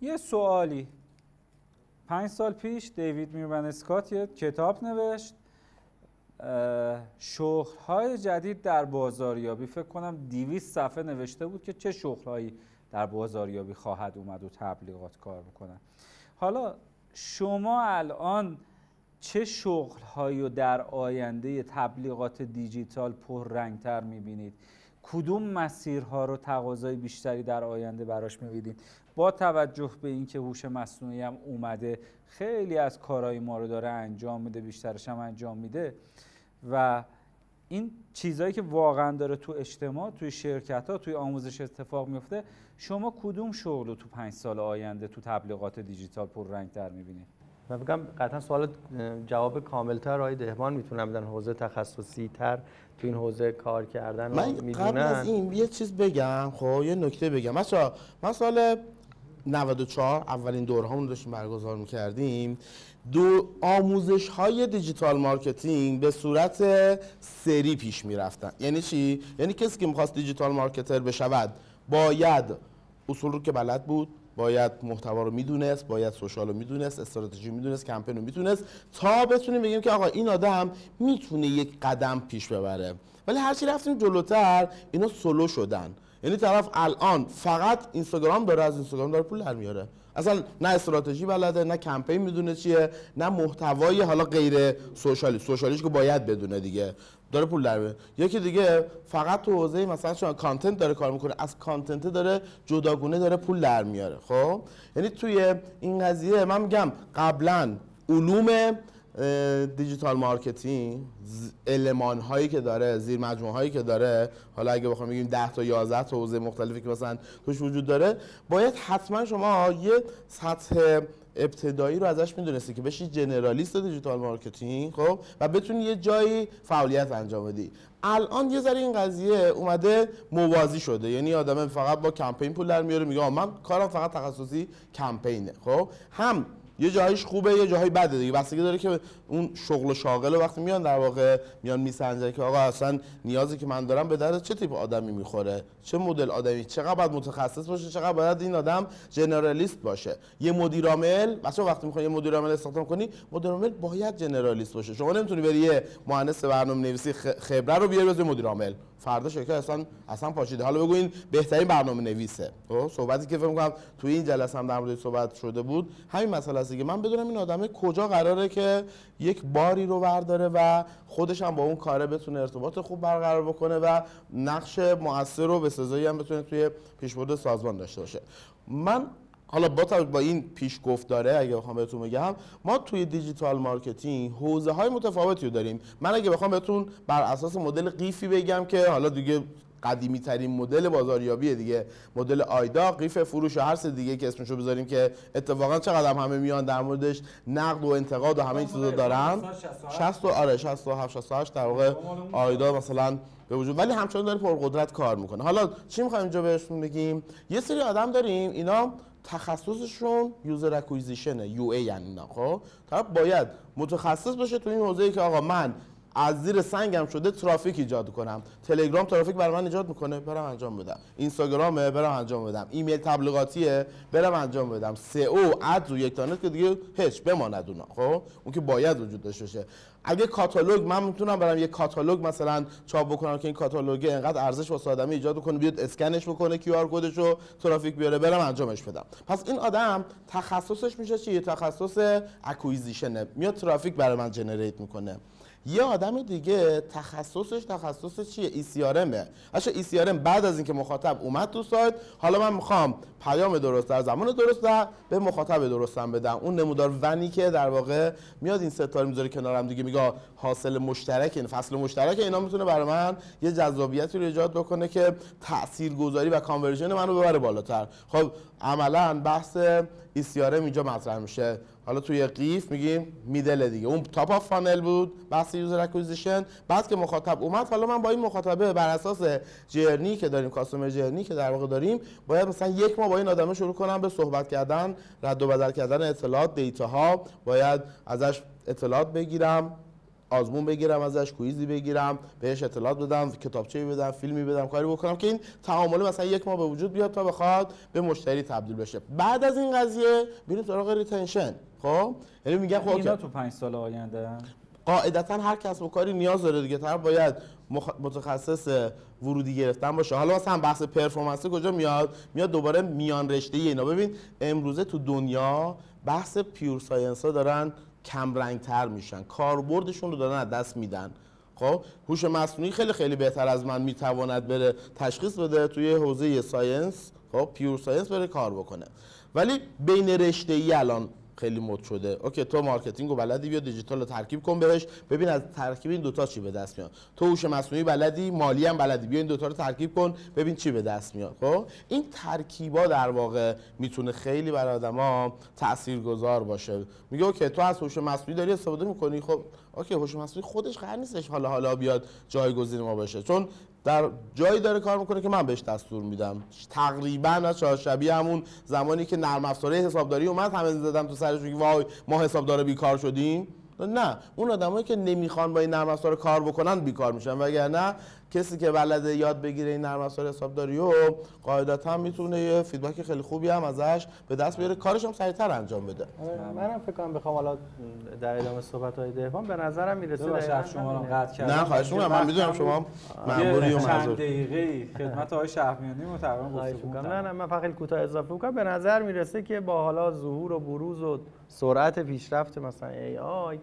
یه سوالی 5 سال پیش دیوید میرمن اسکات یه کتاب نوشت شغل‌های جدید در بازاریابی. فکر کنم 200 صفحه نوشته بود که چه شغل‌هایی در بازاریابی خواهد اومد و تبلیغات کار میکنن. حالا شما الان چه شغل‌هایی رو در آینده تبلیغات دیجیتال پررنگ‌تر می‌بینید؟ کدوم مسیرها رو تقاضای بیشتری در آینده براش می‌بینید؟ با توجه به اینکه هوش مصنوعی هم اومده خیلی از کارهای ما رو داره انجام میده، بیشترش هم انجام میده و این چیزایی که واقعا داره تو اجتماع، توی شرکت‌ها، توی آموزش اتفاق میفته، شما کدوم شغل رو تو 5 سال آینده تو تبلیغات دیجیتال پررنگ‌تر می‌بینید؟ من فکر کنم قطعا سوال جواب کامل‌تر آقای دهبان میتونن بدن، حوزه تخصصی تر تو این حوزه کار کردن من قبل از این یه چیز بگم، خب یه نکته بگم. من سال 94 اولین دورهامون داشتیم برگزار می‌کردیم. آموزش‌های دیجیتال مارکتینگ به صورت سری پیش می‌رفتن. یعنی چی؟ یعنی کسی که می‌خواست دیجیتال مارکتر بشود باید اصول رو که بلد بود، باید محتوا رو میدونست، باید سوشال رو میدونست، استراتژی میدونست، کمپین رو میدونست، تا بتونیم بگیم که آقا این آدم میتونه یک قدم پیش ببره. ولی هرچی رفتیم جلوتر اینا سولو شدن. یعنی طرف الان فقط اینستاگرام داره، از اینستاگرام داره پول در میاره، اصلا نه استراتژی بلده، نه کمپین میدونه چیه، نه محتوای حالا غیر سوشالیش که باید بدونه دیگه، داره پول در میاره. یکی دیگه فقط تو حوزه مثلا شما کانتنت داره کار میکنه، از کانتنت داره جداگونه داره پول در میاره. خب یعنی توی این قضیه من میگم قبلا علوم دیجیتال مارکتینگ المان هایی که داره، زیر مجموعه هایی که داره، حالا اگه بخوام بگیم 10 تا 11 تا حوزه مختلفی که مثلا توش وجود داره، باید حتما شما یه سطح ابتدایی رو ازش میدونستی که بشی جنرالیست دیجیتال مارکتینگ، خب، و بتونی یه جایی فعالیت انجام بدی. الان یه ذره این قضیه اومده موازی شده، یعنی آدم فقط با کمپین پول در میاره، میگه من کارم فقط تخصصی کمپینه. خب هم یه جایش خوبه، یه جایی بده دیگه، بستگی داره که اون شغل و شاغل وقتی میان در واقع میان میسنجن که آقا اصلا نیازی که من دارم به درد چه تیپ آدمی میخوره، چه مدل آدمی، چقدر باید متخصص باشه، چقدر باید این آدم جنرالیست باشه. یه مدیر عامل مثلا وقتی میخوای یه مدیر عامل استخدام کنی، مدیر عامل باید جنرالیست باشه. شما نمیتونی بری یه مهندس برنامه‌نویسی خبره رو بیاری واسه مدیر عامل، فردا شرکت اصلا پاشیده. حالا بگو این بهترین برنامه‌نویسه. صحبتی که فکر می‌کنم توی این جلسه هم در موردش صحبت شده بود همین مسئله است دیگه. من بدونم این آدمه کجا قراره که یک باری رو برداره و خودش هم با اون کاره بتونه ارتباط خوب برقرار بکنه و نقش مؤثر رو به سزایی هم بتونه توی پیشبرد سازمان داشته باشه. من حالا با این پیش گفت داره اگه بخوام بهتون بگم، ما توی دیجیتال مارکتینگ حوزه های متفاوتی رو داریم. من اگه بخوام بهتون بر اساس مدل قیفی بگم که حالا دیگه قدیمی ترین مدل بازاریابیه دیگه، مدل آیدا، قیف فروش و هر چیز دیگه که اسمشو بذاریم که اتفاقا چقدر همه میان در موردش نقد و انتقاد و همه این چیزا دارن. 67 68 در واقع آیدا مثلا به وجود، ولی همچنان داره پرقدرت کار میکنه. حالا چی میخوایم اینجا بهشون بگیم؟ یه سری آدم داریم اینا تخصصشون یوزر اکویزیشنه، یو ای یعنی اینا. خب طرف باید متخصص باشه تو این حوزه‌ای که آقا من از زیر سنگم شده ترافیک ایجاد کنم، تلگرام ترافیک برای من ایجاد میکنه برام انجام بدم، اینستاگرامه برام انجام بدم، ایمیل تبلیغاتیه برام انجام بدم، سئو ادز و یک تانت که دیگه هیچ بماند اونا. خب اون که باید وجود داشته باشه. اگه کاتالوگ، من میتونم برام یه کاتالوگ مثلا چاپ بکنم که این کاتالوگ انقدر ارزش واسه آدمی ایجاد کنه، بیاد اسکنش بکنه، کیو آر کدش رو ترافیک بیاره، برام انجامش بدم. پس این آدم تخصصش میشه چی؟ تخصص اکویزیشن، میاد ترافیک برای من جنریت میکنه. یه آدم دیگه تخصصش چیه؟ ECRMه. اصلا ECRM بعد از اینکه مخاطب اومد تو سایت، حالا من میخوام پیام درست در زمان درست به مخاطب درستم بدم. اون نمودار ونی که در واقع میاد این ستاره میذاره کنارم دیگه، میگه حاصل مشترک، این فصل مشترک اینا میتونه برای من یه جذابیتی رو ایجاد بکنه که تاثیرگذاری و کانورژن منو ببره بالاتر. خب عملاً بحث ECRM اینجا مطرح میشه. حالا توی قیف میگیم میدل دیگه، اون تاپ آف فانل بود بحث یوزر اکوزیشن. بعد که مخاطب اومد، حالا من با این مخاطبه بر اساس جرنی که داریم، کاستومر جرنی که در واقع داریم، باید مثلا یک ماه با این آدمه شروع کنم به صحبت کردن، رد و بدل کردن اطلاعات، دیتاها، باید ازش اطلاعات بگیرم، آزمون بگیرم ازش، کویزی بگیرم، بهش اطلاعات بدم، کتابچه‌ای بدم، فیلمی بدم، کاری بکنم که این تعامل مثلا 1 ماه به وجود بیاد تا بخواد به مشتری تبدیل بشه. بعد از این قضیه میریم سراغ ریتنشن. خب یعنی میگن خب اینا تو 5 سال آینده قاعدتا هر کسب و کاری نیاز داره دیگه، طرف باید متخصص ورودی گرفتن باشه. حالا مثلا بحث پرفورمنس کجا میاد دوباره میان رشته اینا. ببین امروزه تو دنیا بحث پیور ساینس ها دارن کم رنگ تر میشن، کاربردشون رو دارن از دست میدن. خب هوش مصنوعی خیلی خیلی بهتر از من میتواند بره تشخیص بده توی حوزه ساینس، خب پیور ساینس بره کار بکنه، ولی بین رشته ای الان خیلی مد شده. اوکی تو مارکتینگ رو بلدی، بیا دیجیتال رو ترکیب کن بهش، ببین از ترکیب این دوتا چی به دست میاد. تو هوش مصنوعی بلدی، مالی هم بلدی، بیا این دوتا رو ترکیب کن ببین چی به دست میاد. خب این ترکیبا در واقع میتونه خیلی برای آدما تاثیرگذار باشه. میگه اوکی تو از هوش مصنوعی داری استفاده میکنی، خب اوکی هوش مصنوعی خودش قرار نیستش حالا بیاد جایگزین ما بشه، چون در جایی داره کار میکنه که من بهش دستور میدم. تقریبا از شبیه همون زمانی که نرم افزاره حسابداری اومد همه زدم تو سرش میگه وای ما حسابدار بیکار شدیم. نه، اون آدمایی که نمیخوان با این نرم افزار کار بکنن بیکار میشن، وگرنه کسی که بلده یاد بگیره این نرم افزار حسابداری رو قاعدتا میتونه یه فیدبک خیلی خوبی هم ازش به دست بیاره، کارش هم سریعتر انجام بده. منم فکر کنم بخوام حالا در ادامه صحبت‌های دهقان به نظرم میرسه شما رو قطع کردم. نه خواهش می‌کنم، من میدونم شما مأموری و چند معذور. دقیقه‌ای خدمت آقای شهرمیانی رو تقریبا گفتگو کردم. نه من فقط کوتاه اضافه کنم. به نظر میرسه که با حالا ظهور و بروز و سرعت پیشرفت مثلا AI،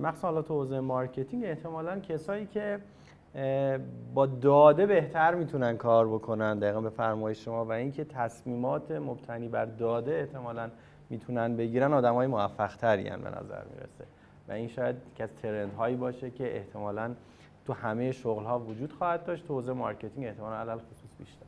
مخصوصا حالا تو حوزه مارکتینگ، احتمالاً کسایی که با داده بهتر میتونن کار بکنن، دقیقاً به فرمایش شما، و اینکه تصمیمات مبتنی بر داده احتمالاً میتونن بگیرن، آدمای موفق تری ان به نظر میرسه. و این شاید یکی از ترندهایی باشه که احتمالاً تو همه شغل‌ها وجود خواهد داشت، تو حوزه مارکتینگ احتمالاً علل خصوص بیشتر.